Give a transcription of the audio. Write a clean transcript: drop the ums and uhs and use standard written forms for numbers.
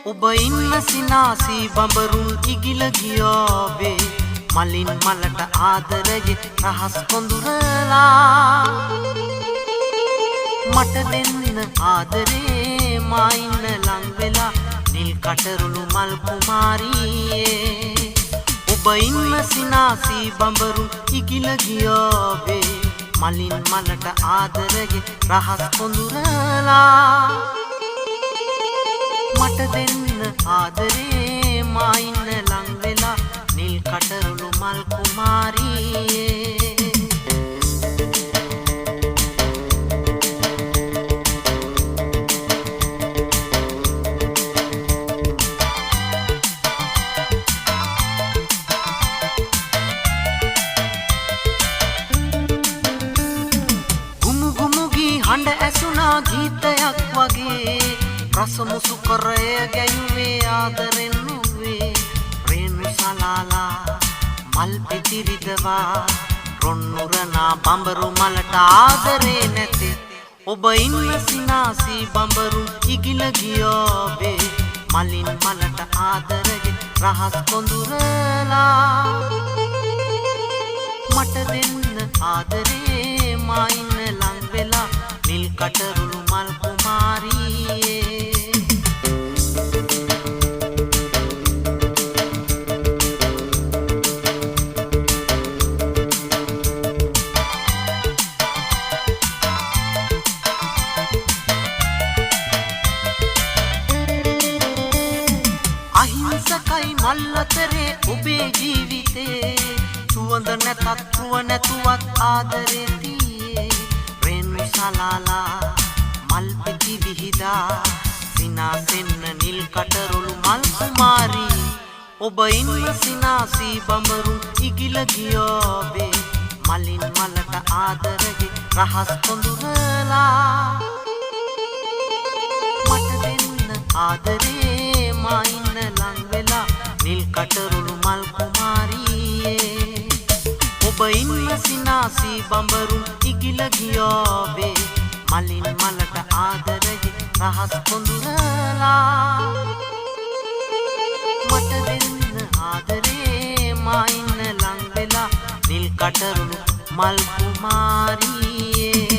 ඔබ ඉන්න සිනාසී බඹරුන් ඉගිල ගියාවේ මලින් මලට ආදරයේ රහස් කොඳුරලා මට දෙන්න ආදරේ මා ඉන්න ලං වෙලා නිල් කටරුළු මල් කුමාරියේ ඔබ ඉන්න සිනාසී බඹරුන් ඉගිල ගියාවේ මලින් මලට ආදරයේ රහස් කොඳුරලා මට දෙන්න ආදරේ මා ඉන්න ලං වෙලා නිල් කටරුළු මල් කුමාරියේ ගුමු ගුමුගී හඬ ඇසුණා ගීතයක් වගේ රසමුසු කරය ගැයුවේ ආදරෙන් නුවේ රේණු සලාලා මල් පිතිරිදවා රොන්නුරනා බඹරු මලට ආදරේ නැති ඔබ ඉන්න සිනාසී බඹරු ඉගිල ගියාවේ මලින් මලට ආදරේ රහස් කොඳුරලා මට දෙන්න ආදරේ මා ඉන්න ලං වෙලා නිල් කටරුළු මල් කුමාරියේ අහිංසකයි මල්ලතරේ ඔබේ ජීවිතේ සුවඳ නැතත් රුව නැතුවත් ආදරේ තියේ රේණු සලාලා මල් පිටි විහිදා සිනාසෙන්න නිල් කටරුළු මල් කුමාරී ඔබ ඉන්න සිනාසී බඹරු ඉගිල ගියාවේ මලින් මලට ආදරේ රහස් කොඳුරලා මට දෙන්න ආදරේ මා ඉන්න ලං වෙලා නිල් කටරුළු මල් කුමාරියේ ඔබ ඉන්න සිනාසී බඹරු ඉගිල ගියාවේ මලින් මලට ආදරේ රහස් කොඳුරලා මට දෙන්න ආදරේ මා ඉන්න ලං වෙලා නිල් කටරුළු මල් කුමාරියේ